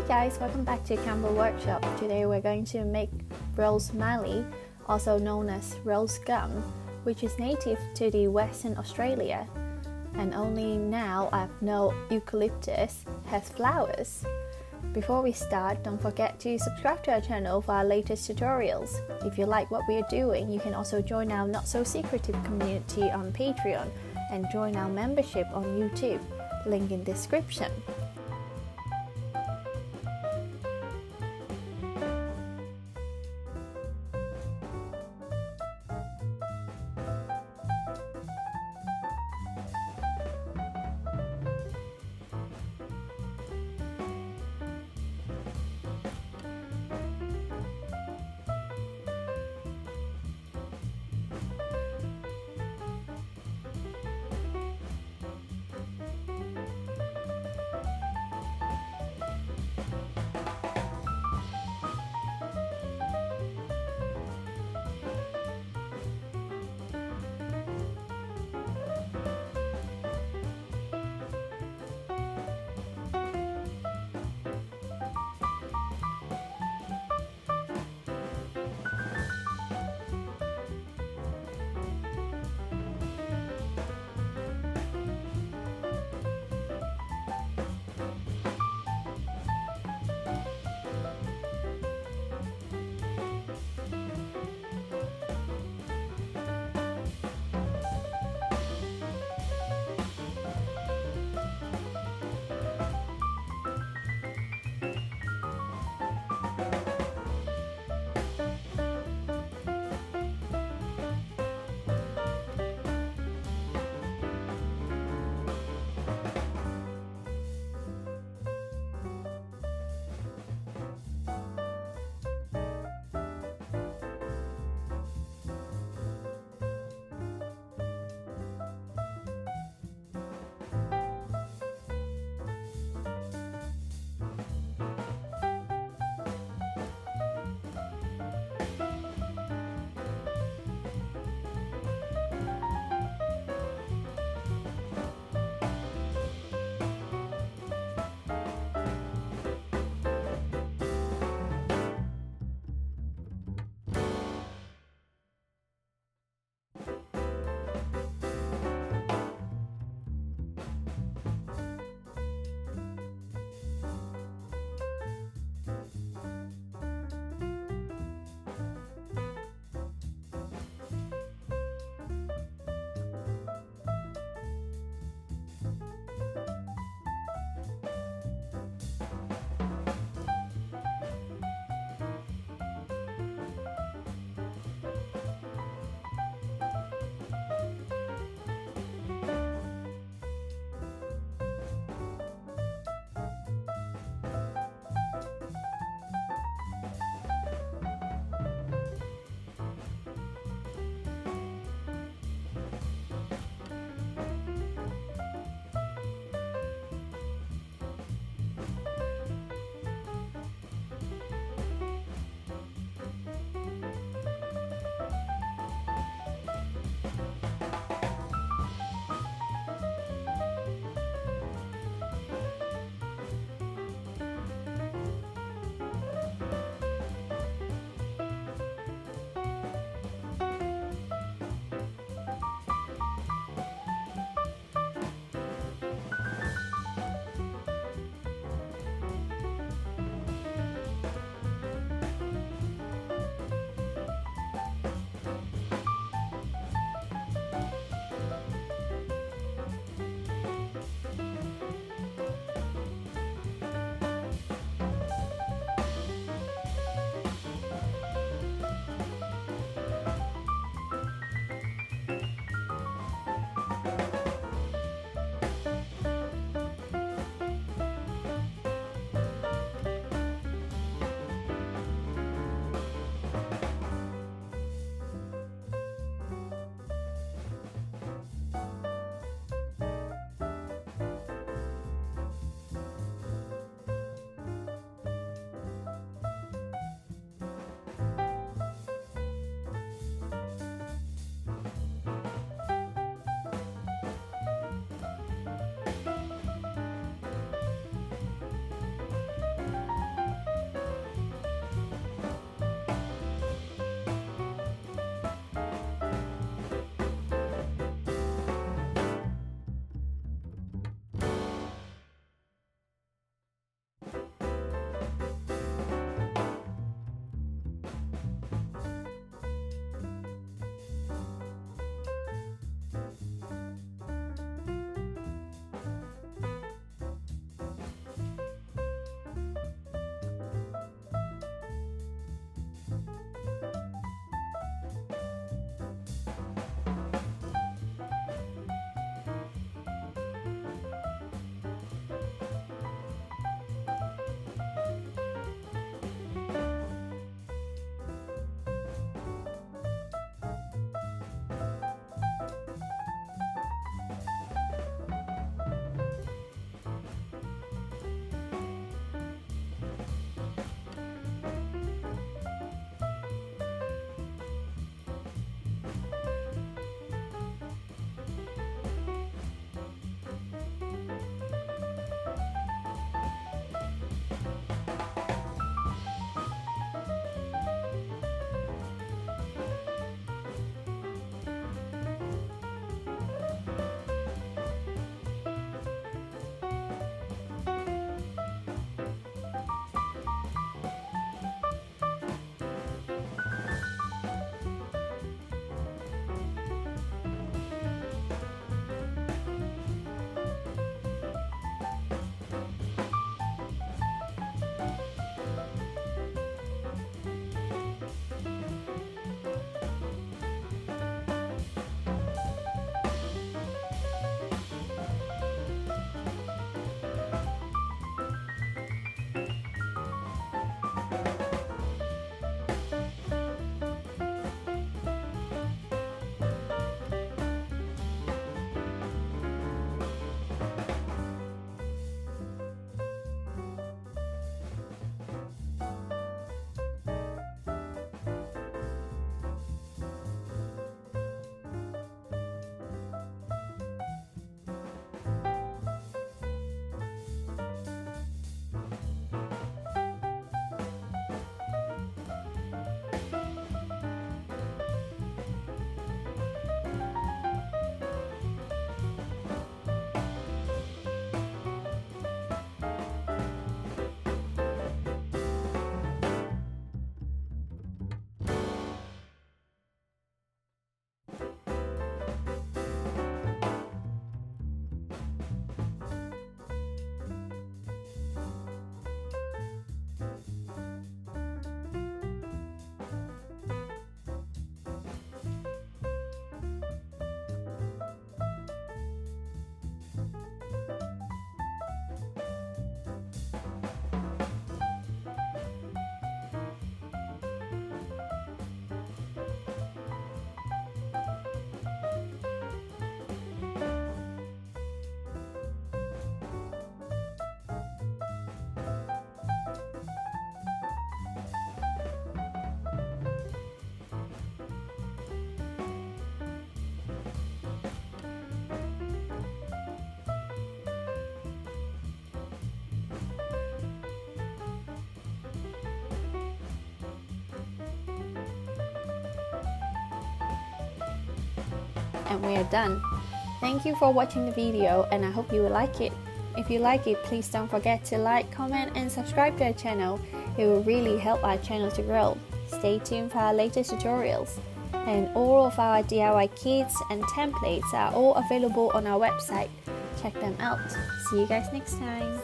guys, welcome back to Campbell Workshop. Today we're going to make Rose Mallee, also known as rose gum, which is native to the Western Australia. And only now I know Eucalyptus has flowers. Before we start, don't forget to subscribe to our channel for our latest tutorials. If you like what we are doing, you can also join our not so secretive community on Patreon and join our membership on YouTube. Link in description. and we are done. Thank you for watching the video and I hope you will like it. If you like it, please don't forget to like, comment and subscribe to our channel. It will really help our channel to grow. Stay tuned for our latest tutorials. And all of our DIY kits and templates are all available on our website. Check them out. See you guys next time.